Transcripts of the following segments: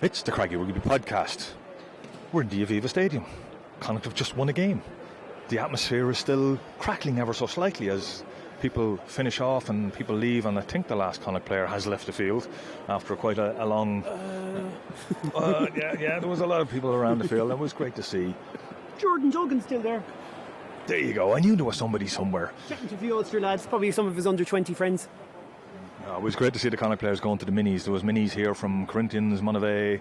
It's the Craggy Rugby podcast. We're in the Aviva Stadium. Connacht have just won a game. The atmosphere is still crackling ever so slightly as people finish off and people leave, and I think the last Connacht player has left the field after quite a long... yeah, there was a lot of people around the field. It was great to see. Jordan Duggan's still there. There you go. I knew there was somebody somewhere. Chatting to a few Ulster lads, probably some of his under-20 friends. It was great to see the Connacht players going to the minis. There was minis here from Corinthians, Monavea,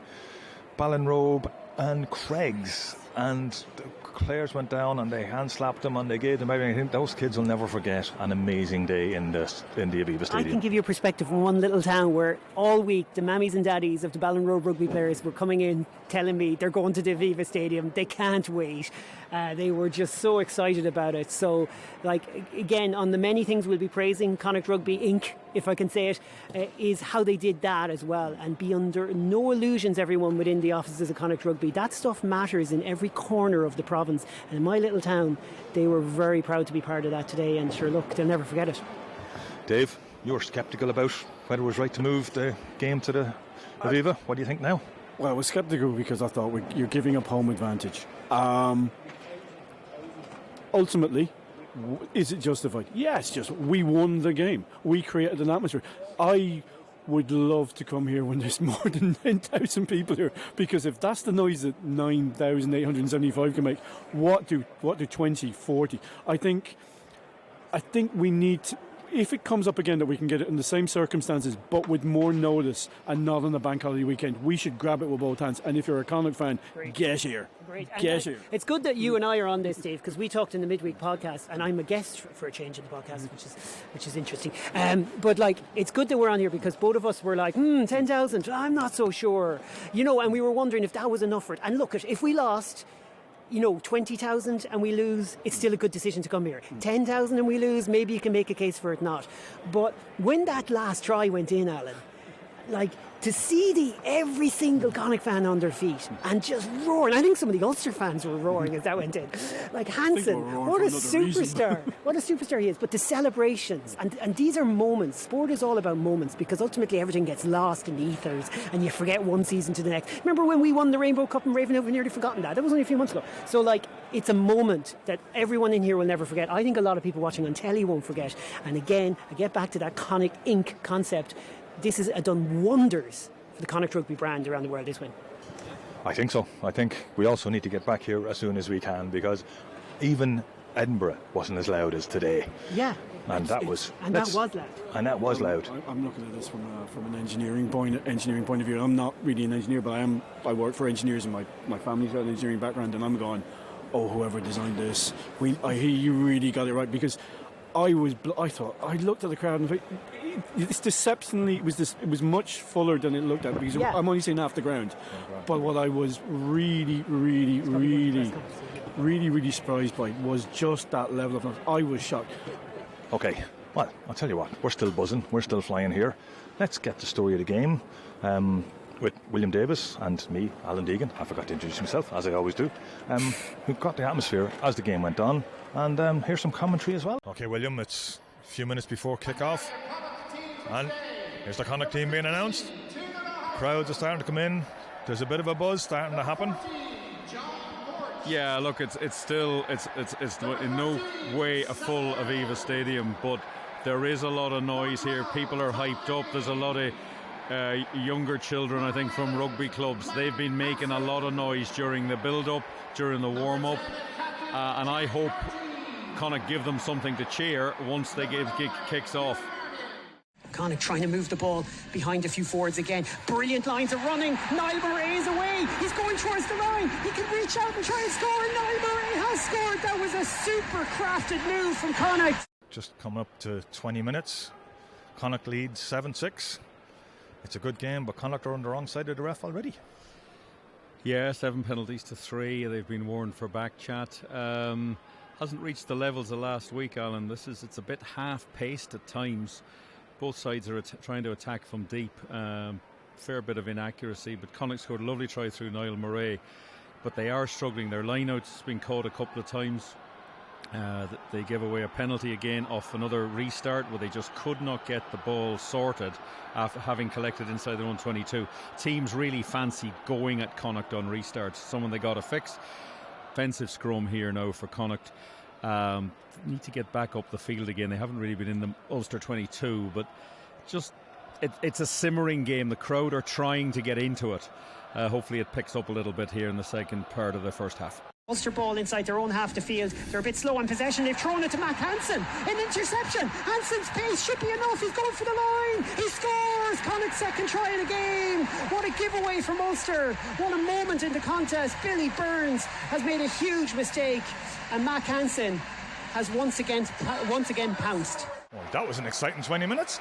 Ballinrobe and Craigs, and the players went down and they hand slapped them and they gave them everything. I think those kids will never forget an amazing day in the Aviva Stadium. I can give you a perspective from one little town where all week the mammies and daddies of the Ballinrobe rugby players were coming in telling me they're going to the Aviva Stadium, they can't wait. They were just so excited about it. So, like, again, on the many things we'll be praising Connacht Rugby Inc., if I can say it, is how they did that as well, and be under no illusions, everyone within the offices of Connacht Rugby. That stuff matters in every corner of the province, and in my little town they were very proud to be part of that today, and sure, look, they'll never forget it. Dave, you were sceptical about whether it was right to move the game to the Aviva. What do you think now? Well, I was sceptical because I thought you're giving up home advantage. Ultimately, is it justified? Yeah, it's just we won the game. We created an atmosphere. I would love to come here when there's more than 10,000 people here, because if that's the noise that 9,875 can make, what do 20, 40? I think we need to, if it comes up again that we can get it in the same circumstances but with more notice and not on a bank holiday weekend, we should grab it with both hands. And if you're a Connacht fan, get here. Get here. It's good that you and I are on this, Dave, because we talked in the midweek podcast, and I'm a guest for a change in the podcast, which is interesting. But like, it's good that we're on here because both of us were like, 10,000, I'm not so sure, and we were wondering if that was enough for it. And look, if we lost 20,000 and we lose, it's still a good decision to come here. 10,000 and we lose, maybe you can make a case for it not. But when that last try went in, Alan, like, to see every single Connacht fan on their feet and just roaring. I think some of the Ulster fans were roaring as that went in. Like Hansen, what a superstar. What a superstar he is. But the celebrations, and these are moments. Sport is all about moments, because ultimately everything gets lost in the ethers and you forget one season to the next. Remember when we won the Rainbow Cup in Ravenhill? We've nearly forgotten that. That was only a few months ago. So, like, it's a moment that everyone in here will never forget. I think a lot of people watching on telly won't forget. And again, I get back to that Connacht Inc. concept. This has done wonders for the Connacht Rugby brand around the world, this win. I think so. I think we also need to get back here as soon as we can, because even Edinburgh wasn't as loud as today. Yeah. And that was loud. And that was loud. I'm looking at this from an engineering point of view. I'm not really an engineer, but I work for engineers, and my family's got an engineering background, and I'm going, whoever designed this, I hear you really got it right, because I looked at the crowd and it's deceptionally, it was much fuller than it looked at, because I'm only seeing half the ground. But what I was really surprised by was just that level of noise. I was shocked. Okay, well, I'll tell you what, we're still buzzing, we're still flying here. Let's get the story of the game with William Davis and me, Alan Deegan. I forgot to introduce myself, as I always do, who got the atmosphere as the game went on. And here's some commentary as well. Okay, William, it's a few minutes before kick-off, and here's the Connacht team being announced. Crowds are starting to come in. There's a bit of a buzz starting to happen. Yeah, look, it's still in no way a full Aviva Stadium, but there is a lot of noise here. People are hyped up. There's a lot of younger children, I think, from rugby clubs. They've been making a lot of noise during the build-up, during the warm-up, and I hope Connacht give them something to cheer once they kicks off. Connacht trying to move the ball behind a few forwards again. Brilliant lines of running. Niall Murray is away. He's going towards the line. He can reach out and try and score. Niall Murray has scored. That was a super crafted move from Connacht. Just coming up to 20 minutes. Connacht leads 7-6. It's a good game, but Connacht are on the wrong side of the ref already. Yeah, 7 penalties to 3. They've been warned for back chat. Hasn't reached the levels of last week, Alan. It's a bit half-paced at times. Both sides are trying to attack from deep. fair bit of inaccuracy, but Connacht scored a lovely try through Niall Murray. But they are struggling. Their line-out's been caught a couple of times. They gave away a penalty again off another restart where they just could not get the ball sorted after having collected inside their own 22. Teams really fancy going at Connacht on restarts. Someone they got to fix. Offensive scrum here now for Connacht. Need to get back up the field again. They haven't really been in the Ulster 22, but just it's a simmering game. The crowd are trying to get into it. Hopefully it picks up a little bit here in the second part of the first half. Ulster ball inside their own half the field. They're a bit slow in possession. They've thrown it to Mack Hansen. An interception. Hansen's pace should be enough. He's going for the line. He scores. Connacht's second try of the game. What a giveaway from Ulster. What a moment in the contest. Billy Burns has made a huge mistake, and Mack Hansen has once again pounced. Well, that was an exciting 20 minutes.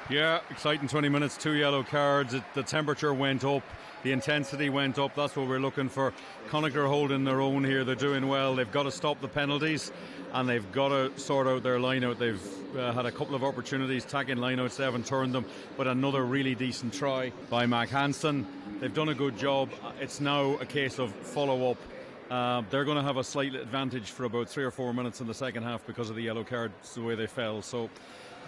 Yeah, exciting 20 minutes, 2 yellow cards. The temperature went up, the intensity went up. That's what we're looking for. Connacht are holding their own here. They're doing well. They've got to stop the penalties, and they've got to sort out their line-out. They've had a couple of opportunities, tagging line-outs. They haven't turned them, but another really decent try by Mack Hansen. They've done a good job. It's now a case of follow-up. They're going to have a slight advantage for about 3 or 4 minutes in the second half because of the yellow cards, the way they fell. So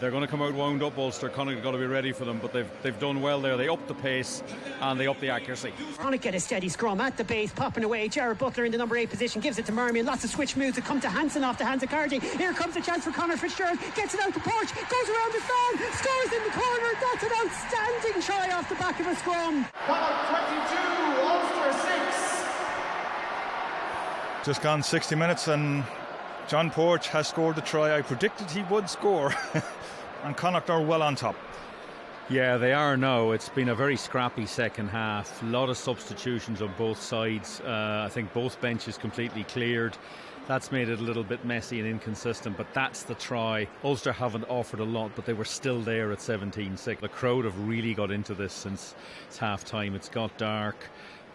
they're going to come out wound up, Ulster. Connacht have got to be ready for them, but they've done well there. They upped the pace and they upped the accuracy. Connacht get a steady scrum at the base, popping away. Jared Butler in the number 8 position gives it to Marmion. Lots of switch moves that come to Hansen off the hands of Carty. Here comes a chance for Conor Fitzgerald. Gets it out to Porch, goes around the stand, scores in the corner. That's an outstanding try off the back of a scrum. Connacht 22, Ulster 6. Just gone 60 minutes and John Porch has scored the try I predicted he would score. And Connacht are well on top. Yeah, they are now. It's been a very scrappy second half. A lot of substitutions on both sides. I think both benches completely cleared. That's made it a little bit messy and inconsistent, but that's the try. Ulster haven't offered a lot, but they were still there at 17-6. The crowd have really got into this since it's half-time. It's got dark.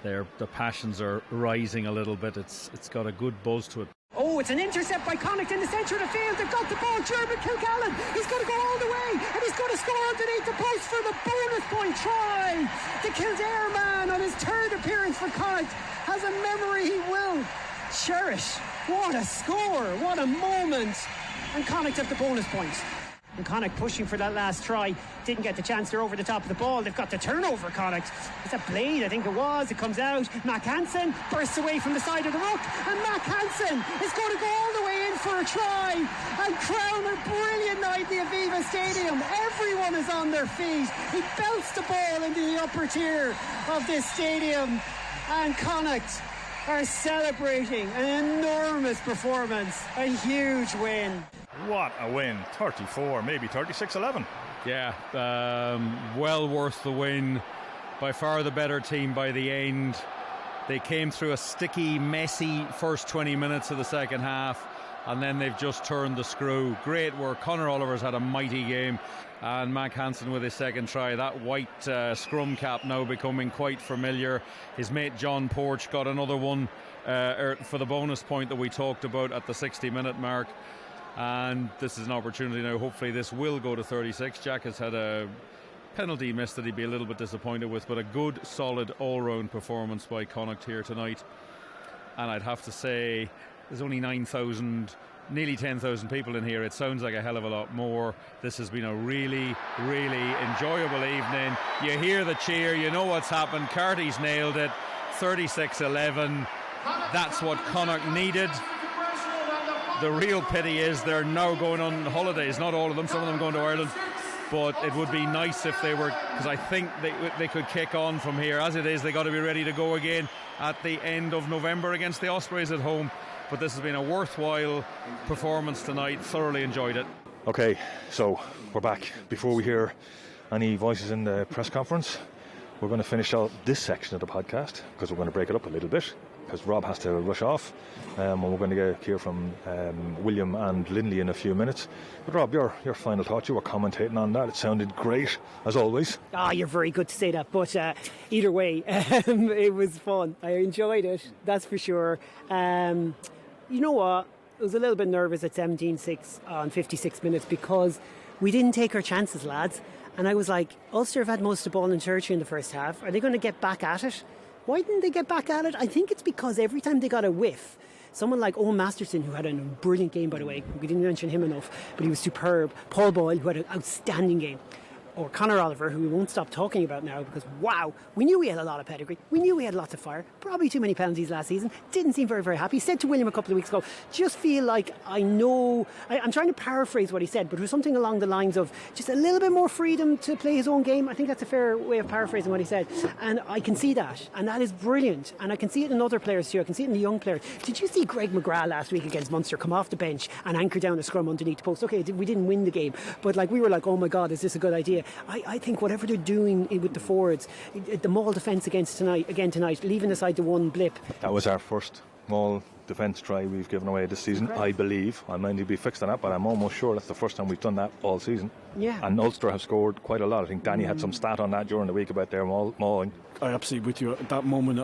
The passions are rising a little bit. It's got a good buzz to it. Oh, it's an intercept by Connacht in the centre of the field. They've got the ball. German Kilgallen. He's going to go all the way, and he's going to score underneath the post for the bonus point try. The Kildare man on his third appearance for Connacht has a memory he will cherish. What a score. What a moment. And Connacht have the bonus point. And Connacht pushing for that last try. Didn't get the chance. They're over the top of the ball. They've got the turnover, Connacht. It's a Blade, I think it was. It comes out. Mack Hansen bursts away from the side of the ruck. And Mack Hansen is going to go all the way in for a try. And crown a brilliant night in the Aviva Stadium. Everyone is on their feet. He belts the ball into the upper tier of this stadium. And Connacht are celebrating an enormous performance. A huge win. What a win. 34, maybe 36-11. Yeah, well worth the win. By far the better team by the end. They came through a sticky, messy first 20 minutes of the second half, and then they've just turned the screw. Great work. Conor Oliver's had a mighty game, and Mack Hansen with his second try. That white scrum cap now becoming quite familiar. His mate John Porch got another one for the bonus point that we talked about at the 60-minute mark. And this is an opportunity now. Hopefully this will go to 36. Jack has had a penalty miss that he'd be a little bit disappointed with, but a good, solid, all-round performance by Connacht here tonight. And I'd have to say there's only 9,000, nearly 10,000 people in here. It sounds like a hell of a lot more. This has been a really, really enjoyable evening. You hear the cheer, you know what's happened. Carty's nailed it. 36-11. That's what Connacht needed. The real pity is they're now going on holidays. Not all of them, some of them going to Ireland. But it would be nice if they were, because I think they could kick on from here. As it is, they got to be ready to go again at the end of November against the Ospreys at home. But this has been a worthwhile performance tonight. Thoroughly enjoyed it. Okay, so we're back. Before we hear any voices in the press conference, we're going to finish out this section of the podcast because we're going to break it up a little bit because Rob has to rush off, and we're going to hear from William and Lindley in a few minutes. But Rob, your final thoughts, you were commentating on that. It sounded great, as always. You're very good to say that, but either way, it was fun. I enjoyed it, that's for sure. You know what? I was a little bit nervous at 17-6 on 56 minutes because we didn't take our chances, lads. And I was like, Ulster have had most of the ball in territory in the first half. Are they going to get back at it? Why didn't they get back at it? I think it's because every time they got a whiff, someone like Owen Masterson, who had a brilliant game, by the way, we didn't mention him enough, but he was superb. Paul Boyle, who had an outstanding game. Or Conor Oliver, who we won't stop talking about now because, wow, we knew he had a lot of pedigree. We knew he had lots of fire. Probably too many penalties last season. Didn't seem very, very happy. Said to William a couple of weeks ago, just feel like I know... I'm trying to paraphrase what he said, but it was something along the lines of just a little bit more freedom to play his own game. I think that's a fair way of paraphrasing what he said. And I can see that. And that is brilliant. And I can see it in other players too. I can see it in the young players. Did you see Greg McGrath last week against Munster come off the bench and anchor down a scrum underneath the post? Okay, we didn't win the game, but like we were like, oh my God, is this a good idea? I think whatever they're doing with the forwards, the maul defence tonight, leaving aside the one blip. That was our first maul defence try we've given away this season, Correct. I believe. I might need to be fixed on that, but I'm almost sure that's the first time we've done that all season. Yeah. And Ulster have scored quite a lot. I think Danny had some stat on that during the week about their mauling. I'm absolutely with you. At that moment,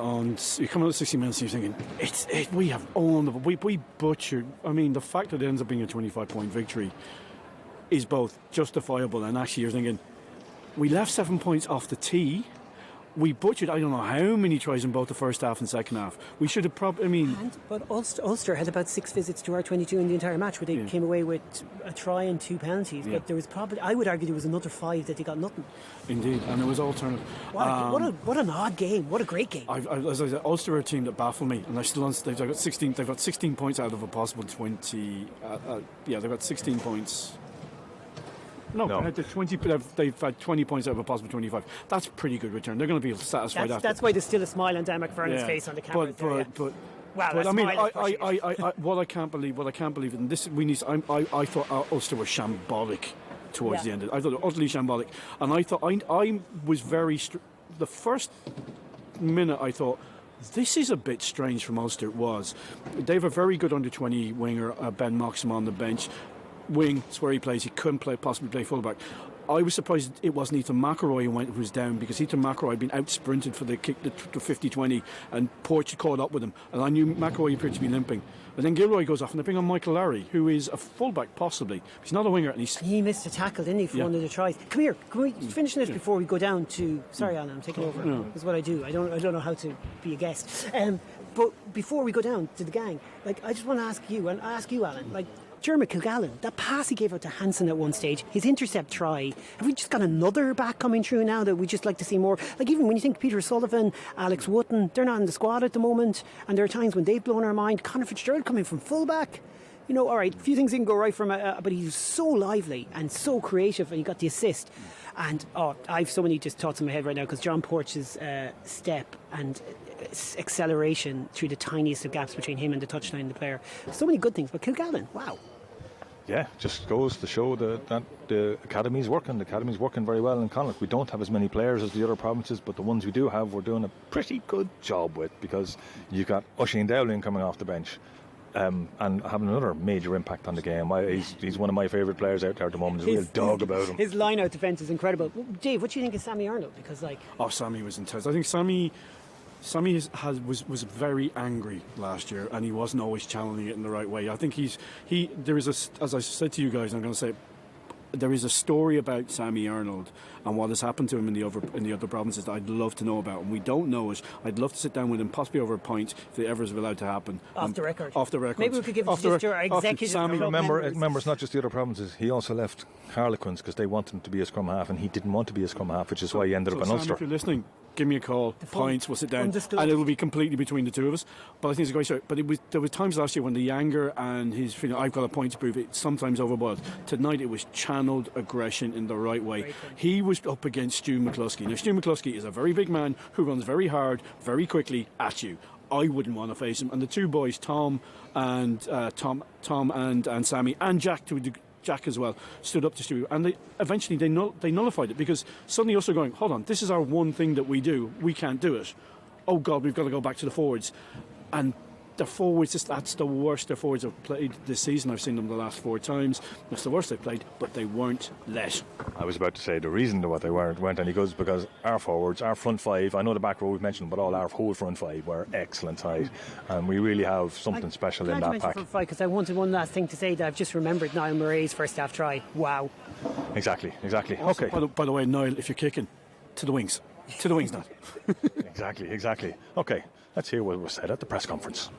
you come out of 60 minutes and you're thinking, we have owned them. We butchered. I mean, the fact that it ends up being a 25-point victory is both justifiable and actually you're thinking, we left 7 points off the tee. We butchered, I don't know how many tries in both the first half and second half. We should have probably, But Ulster had about 6 visits to R22 in the entire match where they came away with a try and 2 penalties. Yeah. But there was probably, I would argue there was another 5 that they got nothing. Indeed, and it was alternative. What an odd game. What a great game. As I said, Ulster are a team that baffle me, and they've got 16. They've got 16 points out of a possible 20. They've got 16 points. No. They've had 20 points out of a possible 25. That's a pretty good return. They're going to be satisfied after. That's why there's still a smile on Dan McFarland's face on the camera. But I mean, what I can't believe, and this we need. I thought Ulster were shambolic towards the end. I thought they were utterly shambolic, and I thought I was very. The first minute, I thought. This is a bit strange from Ulster. It was. They have a very good under-20 winger, Ben Moxham, on the bench. Wing, it's where he plays. He couldn't possibly play fullback. I was surprised it wasn't Ethan McElroy who was down, because Ethan McElroy had been out-sprinted for the kick, the 50-20, and Porch had caught up with him. And I knew McElroy appeared to be limping. And then Gilroy goes off and they bring on Michael Larry, who is a fullback possibly. He's not a winger. And he missed a tackle, didn't he, for one of the tries. Come here, can we finish this before we go down to... Sorry, Alan, I'm taking over. No. That's what I do. I don't know how to be a guest. But before we go down to the gang, like, I just want to ask you, and I ask you, Alan, like, Jeremy Kilgallen, that pass he gave out to Hansen at one stage, his intercept try, have we just got another back coming through now that we just like to see more? Like, even when you think Peter Sullivan, Alex Wootton, they're not in the squad at the moment, and there are times when they've blown our mind. Conor Fitzgerald coming from fullback. You know, all right, a few things didn't go right from but he's so lively and so creative, and he got the assist. And, I've so many just thoughts in my head right now, because John Porch's step and acceleration through the tiniest of gaps between him and the touchline and the player. So many good things, but Kilgallen, wow. Yeah, just goes to show that the academy's working. The academy's working very well in Connacht. We don't have as many players as the other provinces, but the ones we do have, we're doing a pretty good job with, because you've got Oisin Dowling coming off the bench. And having another major impact on the game. He's one of my favourite players out there at the moment. There's a real dog about him. His line-out defence is incredible. Dave, what do you think of Sammy Arnold? Because, like... Sammy was intense. I think Sammy was very angry last year, and he wasn't always channeling it in the right way. I think there is as I said to you guys, I'm going to say, there is a story about Sammy Arnold and what has happened to him in the other provinces that I'd love to know about, and we don't know it. I'd love to sit down with him, possibly over a pint, if it ever is allowed to happen. Off the record. Maybe we could give it to our executive. Sammy, remember, it's not just the other provinces. He also left Harlequins because they wanted him to be a scrum half, and he didn't want to be a scrum half, which is why he ended up in Ulster. If you're listening, give me a call, pints, we'll sit down, and it will be completely between the two of us. But I think it's a great story. But there were times last year when the anger and his, I've got a point to prove it, sometimes overboiled. Tonight it was channeled aggression in the right way. He was up against Stu McCluskey. Now, Stu McCluskey is a very big man who runs very hard, very quickly at you. I wouldn't want to face him. And the two boys, Tom and Sammy, and Jack as well, stood up to Stu, and eventually they nullified it, because suddenly also going, hold on, this is our one thing that we do, we can't do it. Oh God, we've got to go back to the forwards. And the forwards, that's the worst the forwards have played this season. I've seen them the last 4 times. That's the worst they've played, but they weren't let. I was about to say the reason that they weren't any good is because our forwards, our front five, I know the back row we've mentioned, but all our whole front five were excellent tonight, and we really have something special in that pack. Because I wanted one last thing to say that I've just remembered Niall Murray's first half try. Wow. Exactly. Also, Okay. By the way, Niall, if you're kicking, to the wings. To the wings, not. Exactly. Okay, let's hear what was said at the press conference.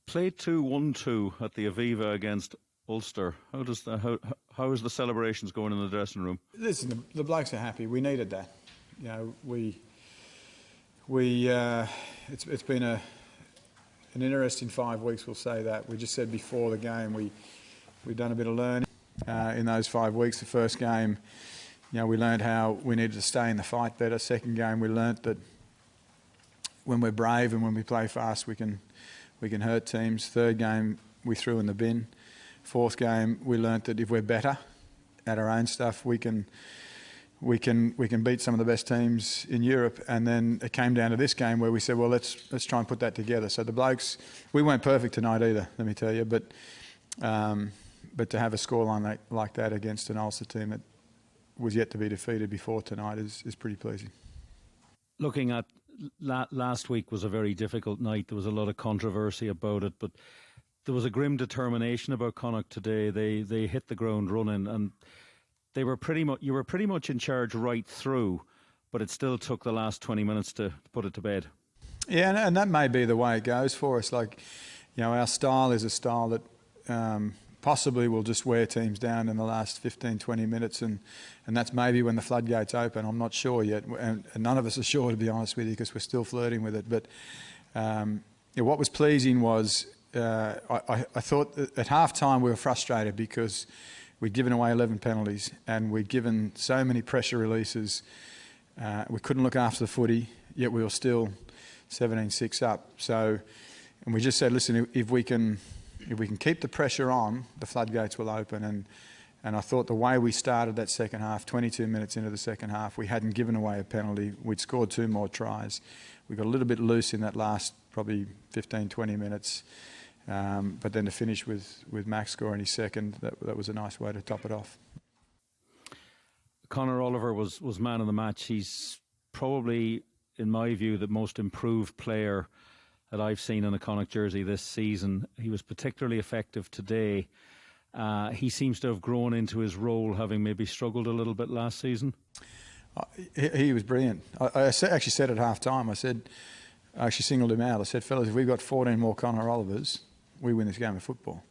Played 2-1-2 at the Aviva against Ulster. How is the celebrations going in the dressing room? Listen, the blokes are happy. We needed that. You know, it's been an interesting 5 weeks. We'll say that. We just said before the game we've done a bit of learning in those 5 weeks. The first game, you know, we learned how we needed to stay in the fight better. Second game, we learnt that when we're brave and when we play fast, we can hurt teams. Third game, we threw in the bin. Fourth game, we learnt that if we're better at our own stuff, we can beat some of the best teams in Europe. And then it came down to this game where we said, well, let's try and put that together. So the blokes, we weren't perfect tonight either, let me tell you, but to have a scoreline like that against an Ulster team that was yet to be defeated before tonight is pretty pleasing. Looking at last week was a very difficult night. There was a lot of controversy about it, but there was a grim determination about Connacht today. They hit the ground running, and you were pretty much in charge right through, but it still took the last 20 minutes to put it to bed. Yeah, and that may be the way it goes for us. Like, you know, our style is a style that possibly will just wear teams down in the last 15, 20 minutes, and that's maybe when the floodgates open. I'm not sure yet, and none of us are sure, to be honest with you, because we're still flirting with it. But what was pleasing was I thought that at half-time we were frustrated because we'd given away 11 penalties and we'd given so many pressure releases. We couldn't look after the footy, yet we were still 17-6 up. So, and we just said, listen, if we can keep the pressure on, the floodgates will open. And I thought the way we started that second half, 22 minutes into the second half, we hadn't given away a penalty. We'd scored 2 more tries. We got a little bit loose in that last probably 15, 20 minutes. But then to finish with Mack scoring his second, that was a nice way to top it off. Conor Oliver was man of the match. He's probably, in my view, the most improved player that I've seen in a Connacht jersey this season. He was particularly effective today. He seems to have grown into his role, having maybe struggled a little bit last season. He was brilliant. I actually said at half-time, I actually singled him out. I said, fellas, if we've got 14 more Conor Olivers, we win this game of football.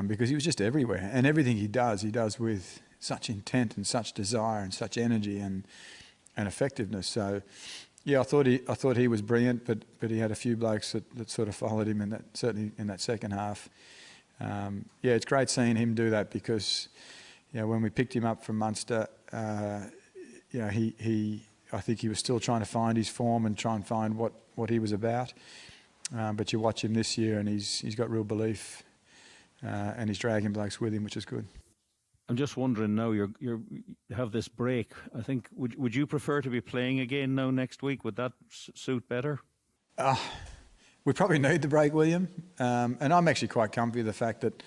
Because he was just everywhere. And everything he does with such intent and such desire and such energy and effectiveness. So, yeah, I thought he was brilliant, but he had a few blokes that sort of followed him certainly in that second half. Yeah, it's great seeing him do that because, you know, when we picked him up from Munster, you know, I think he was still trying to find his form and try and find what he was about. But you watch him this year and he's got real belief and he's dragging blokes with him, which is good. I'm just wondering now, you have this break. I think, would you prefer to be playing again now next week? Would that suit better? We probably need the break, William. And I'm actually quite comfy with the fact that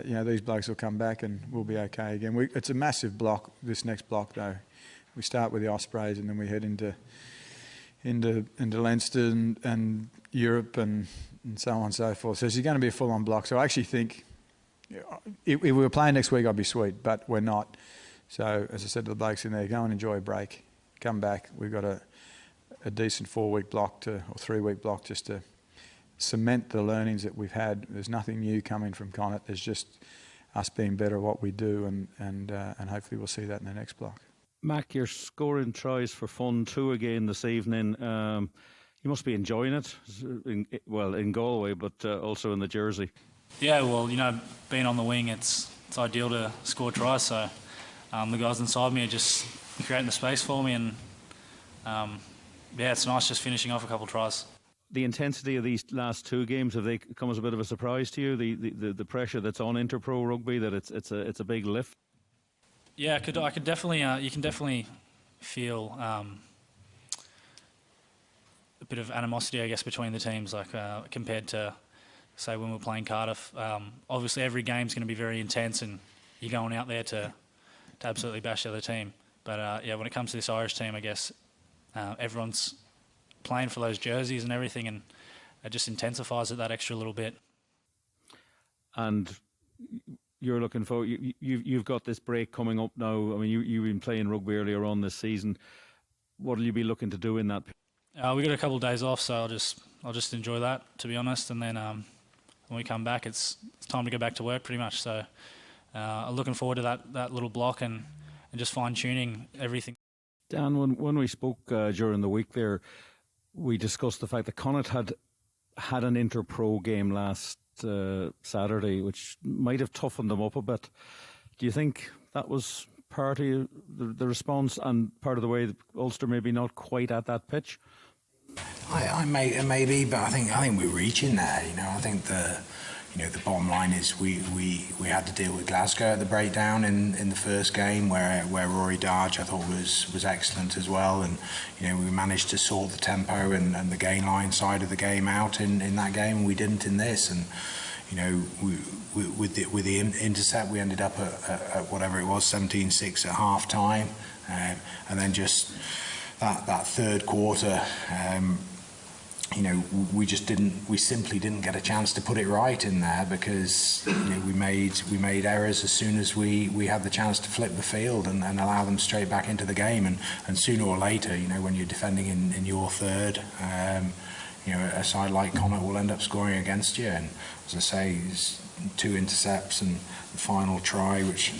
you know, these blokes will come back and we'll be okay again. It's a massive block, this next block though. We start with the Ospreys and then we head into Leinster and Europe and so on and so forth. So it's going to be a full-on block. So I actually think if we were playing next week, I'd be sweet, but we're not. So as I said to the blokes in there, go and enjoy a break. Come back. We've got a decent 4-week block or 3-week block just to cement the learnings that we've had. There's nothing new coming from Connacht. There's just us being better at what we do, and hopefully we'll see that in the next block. Mack, you're scoring tries for fun too again this evening. You must be enjoying it, in Galway, but also in the jersey. Yeah, well, you know, being on the wing, it's ideal to score tries. So the guys inside me are just creating the space for me, and yeah, it's nice just finishing off a couple of tries. The intensity of these last 2 games, have they come as a bit of a surprise to you? The pressure that's on Interpro rugby, that it's a big lift. Yeah, I could definitely. You can definitely feel a bit of animosity, I guess, between the teams, like compared to, say, when we're playing Cardiff. Obviously, every game's going to be very intense, and you're going out there to absolutely bash the other team. But when it comes to this Irish team, I guess everyone's playing for those jerseys and everything, and it just intensifies it that extra little bit. And you're looking for you've got this break coming up now. I mean, you've been playing rugby earlier on this season. What will you be looking to do in that? We got a couple of days off, so I'll just enjoy that, to be honest. And then when we come back, it's time to go back to work, pretty much. So I'm looking forward to that little block and just fine tuning everything. Dan, when we spoke during the week there, we discussed the fact that Connacht had an inter-pro game last Saturday, which might have toughened them up a bit. Do you think that was part of the response and part of the way that Ulster maybe not quite at that pitch? Maybe, but I think we're reaching there. I think the bottom line is we had to deal with Glasgow at the breakdown in the first game where Rory Darge I thought was excellent as well, and we managed to sort the tempo and the gain line side of the game out in that game, and we didn't in this. And with the intercept, we ended up at whatever it was, 17-6 at half time, and then just that third quarter. We simply didn't get a chance to put it right in there because we made errors as soon as we had the chance to flip the field and allow them straight back into the game, and sooner or later, when you're defending in your third, a side like Connacht will end up scoring against you. And as I say, 2 intercepts and the final try, which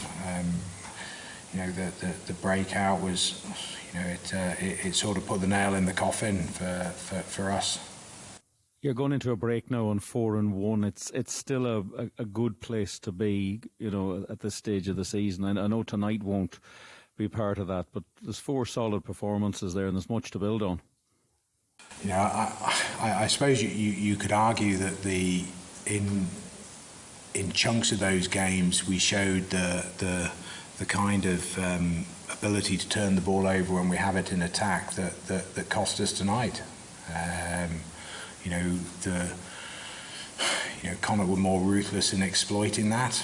the breakout was. It sort of put the nail in the coffin for us. You're going into a break now on 4-1. It's still a good place to be, at this stage of the season. I know tonight won't be part of that, but there's 4 solid performances there, and there's much to build on. I suppose you could argue that in chunks of those games we showed the kind of ability to turn the ball over when we have it in attack that cost us tonight. Connacht were more ruthless in exploiting that,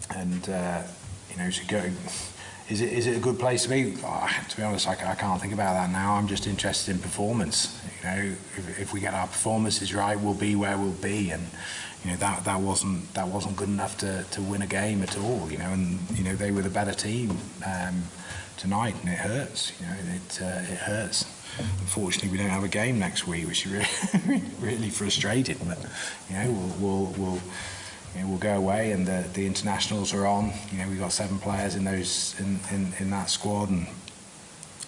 to go. Is it a good place to be? To be honest, I can't think about that now. I'm just interested in performance. If we get our performances right, we'll be where we'll be, and that wasn't good enough to win a game at all. And they were the better team tonight, and it hurts. It hurts. Unfortunately, we don't have a game next week, which is really, really frustrating. But we'll go away, and the internationals are on. We've got 7 players in that squad, and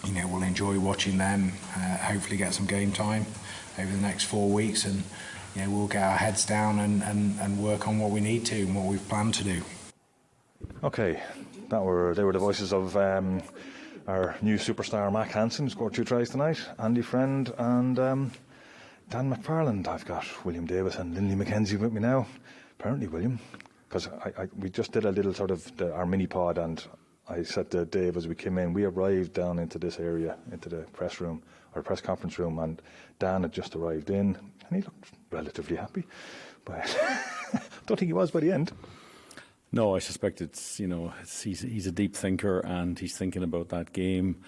we'll enjoy watching them. Hopefully, get some game time over the next 4 weeks, and we'll get our heads down and work on what we need to and what we've planned to do. Okay, they were the voices of our new superstar Mack Hansen, who scored 2 tries tonight, Andy Friend and Dan McFarland. I've got William Davis and Lindley McKenzie with me now. Apparently, William, because we just did a little sort of our mini pod, and I said to Dave as we came in, we arrived down into this area, into the press room or press conference room, and Dan had just arrived in, and he looked relatively happy, but I don't think he was by the end. No, I suspect he's a deep thinker, and he's thinking about that game,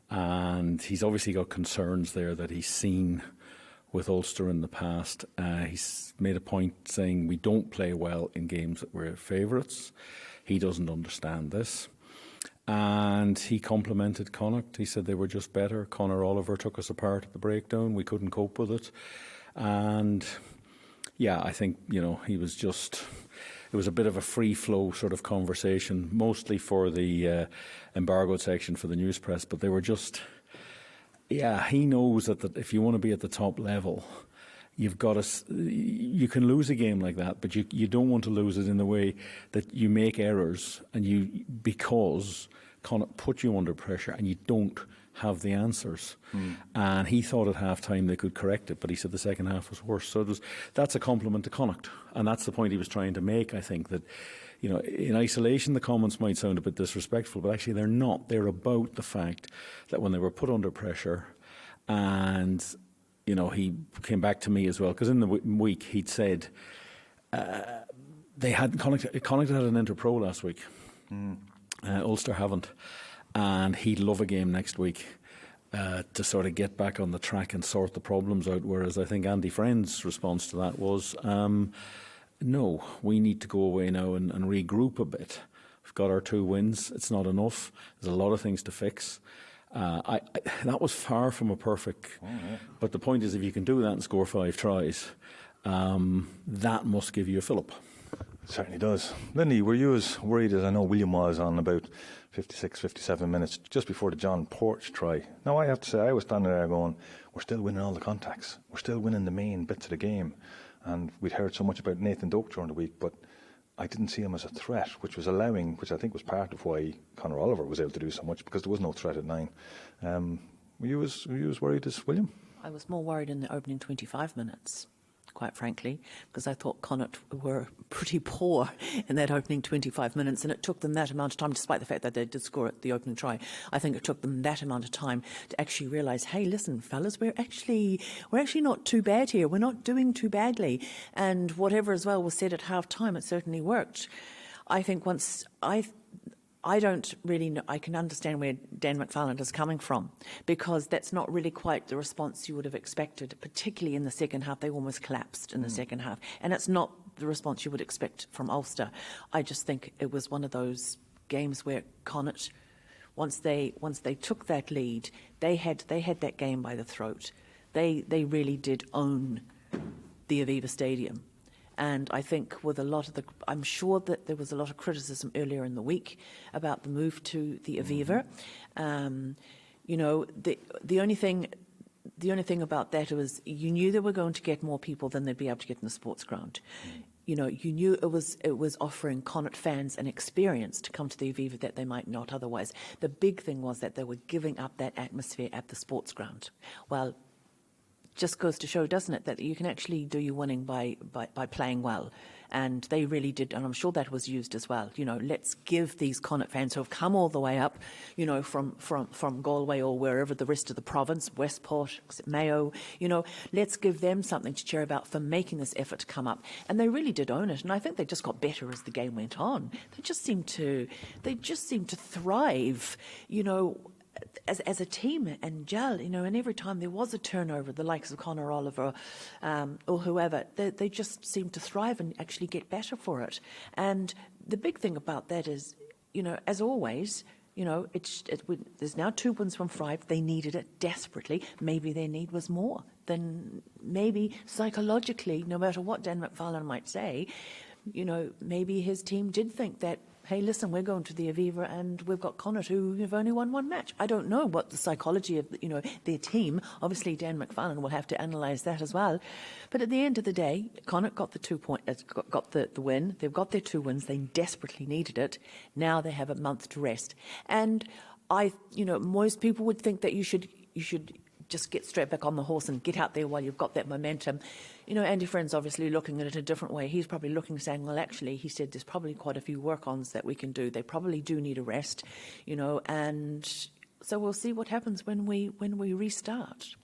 and he's obviously got concerns there that he's seen with Ulster in the past. He's made a point saying we don't play well in games that we're favourites. He doesn't understand this. And he complimented Connacht. He said they were just better. Conor Oliver took us apart at the breakdown. We couldn't cope with it. And yeah, I think, it was a bit of a free-flow sort of conversation, mostly for the embargoed section for the news press, but they were just... Yeah, he knows that if you want to be at the top level, you've got to. You can lose a game like that, but you don't want to lose it in the way that you make errors because Connacht put you under pressure and you don't have the answers. And he thought at half time they could correct it, but he said the second half was worse. So that's a compliment to Connacht, and that's the point he was trying to make. I think that. In isolation, the comments might sound a bit disrespectful, but actually they're not. They're about the fact that when they were put under pressure And, you know, he came back to me as well, because in the week he'd said Connacht had an Inter-Pro last week. Ulster haven't. And he'd love a game next week to sort of get back on the track and sort the problems out, whereas I think Andy Friend's response to that was, no, we need to go away now and regroup a bit. We've got our 2 wins. It's not enough. There's a lot of things to fix. That was far from a perfect. But the point is, if you can do that and score 5 tries, that must give you a fillip. It certainly does. Lindy, were you as worried as I know William was on about 56, 57 minutes just before the John Porch try? Now, I have to say, I was standing there going, we're still winning all the contacts. We're still winning the main bits of the game. And we'd heard so much about Nathan Doak during the week, but I didn't see him as a threat, which I think was part of why Conor Oliver was able to do so much, because there was no threat at 9. Were you as worried as William? I was more worried in the opening 25 minutes, quite frankly, because I thought Connacht were pretty poor in that opening 25 minutes, and it took them that amount of time, despite the fact that they did score at the opening try. I think it took them that amount of time to actually realise, hey, listen, fellas, we're actually not too bad here. We're not doing too badly. And whatever as well was said at half-time, it certainly worked. I think once I don't really know. I can understand where Dan McFarland is coming from, because that's not really quite the response you would have expected, particularly in the second half. They almost collapsed in the second half. And it's not the response you would expect from Ulster. I just think it was one of those games where Connacht, once they took that lead, they had that game by the throat. They really did own the Aviva Stadium. And I think with I'm sure that there was a lot of criticism earlier in the week about the move to the Aviva. You know, the only thing about that was you knew they were going to get more people than they'd be able to get in the sports ground. You know, you knew it was offering Connacht fans an experience to come to the Aviva that they might not otherwise. The big thing was that they were giving up that atmosphere at the sports ground. Well, just goes to show, doesn't it, that you can actually do your winning by playing well. And they really did, and I'm sure that was used as well. You know, let's give these Connacht fans who have come all the way up, you know, from Galway or wherever the rest of the province, Westport, Mayo, you know, let's give them something to cheer about for making this effort to come up. And they really did own it, and I think they just got better as the game went on. They just seemed to thrive, you know, as a team and gel, you know, and every time there was a turnover, the likes of Conor Oliver or whoever, they just seemed to thrive and actually get better for it. And the big thing about that is, you know, as always, you know, there's now 2 wins from 5. They needed it desperately. Maybe their need was more than maybe psychologically, no matter what Dan McFarland might say, you know, maybe his team did think that, hey, listen, we're going to the Aviva and we've got Connacht who have only won 1 match. I don't know what the psychology of, you know, their team. Obviously, Dan McFarland will have to analyse that as well. But at the end of the day, Connacht got got the win. They've got their 2 wins. They desperately needed it. Now they have a month to rest. And you know, most people would think that you should just get straight back on the horse and get out there while you've got that momentum. You know, Andy Friend's obviously looking at it a different way. He's probably looking, saying, well, actually, he said there's probably quite a few work-ons that we can do. They probably do need a rest, you know, and so we'll see what happens when we restart.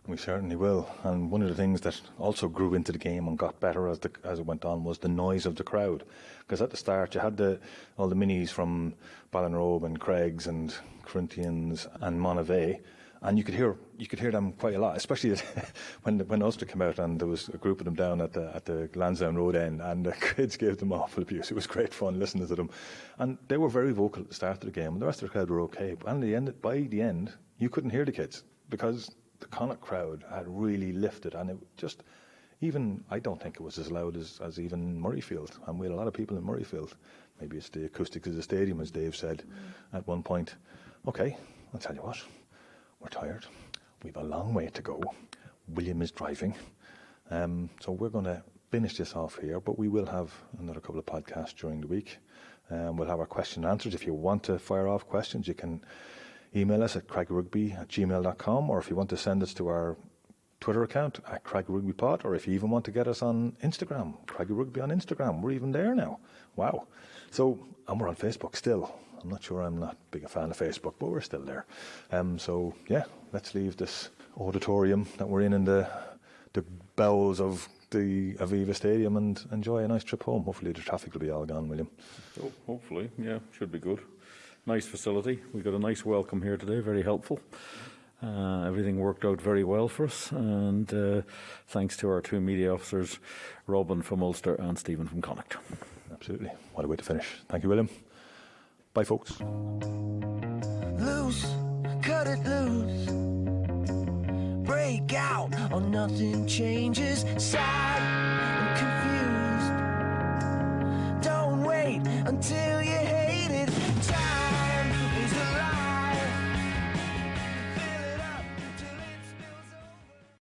We certainly will. And one of the things that also grew into the game and got better as it went on was the noise of the crowd. Because at the start you had all the minis from Ballinrobe and Craigs and Corinthians and Monavea, and you could hear them quite a lot, especially when Ulster came out and there was a group of them down at the Lansdowne Road end, and the kids gave them awful abuse. It was great fun listening to them, and they were very vocal at the start of the game, and the rest of the crowd were okay. But by the end, you couldn't hear the kids because the Connacht crowd had really lifted, and it just I don't think it was as loud as even Murrayfield, and we had a lot of people in Murrayfield. Maybe it's the acoustics of the stadium, as Dave said at one point. Okay, I'll tell you what. We're tired. We've a long way to go. William is driving. So we're going to finish this off here, but we will have another couple of podcasts during the week. We'll have our question and answers. If you want to fire off questions, you can email us at craggyrugby@gmail.com, or if you want to send us to our Twitter account at craggyrugbypod, or if you even want to get us on Instagram, craggyrugby on Instagram. We're even there now. Wow. So, and we're on Facebook still. I'm not sure, I'm not big a fan of Facebook, but we're still there. So, yeah, let's leave this auditorium that we're in the bowels of the Aviva Stadium and enjoy a nice trip home. Hopefully the traffic will be all gone, William. Oh, hopefully, yeah, should be good. Nice facility. We got a nice welcome here today, very helpful. Everything worked out very well for us, and thanks to our two media officers, Robin from Ulster and Stephen from Connacht. Absolutely. What a way to finish. Thank you, William. Bye, folks. Loose, cut it loose. Break out or nothing changes. Sad and confused.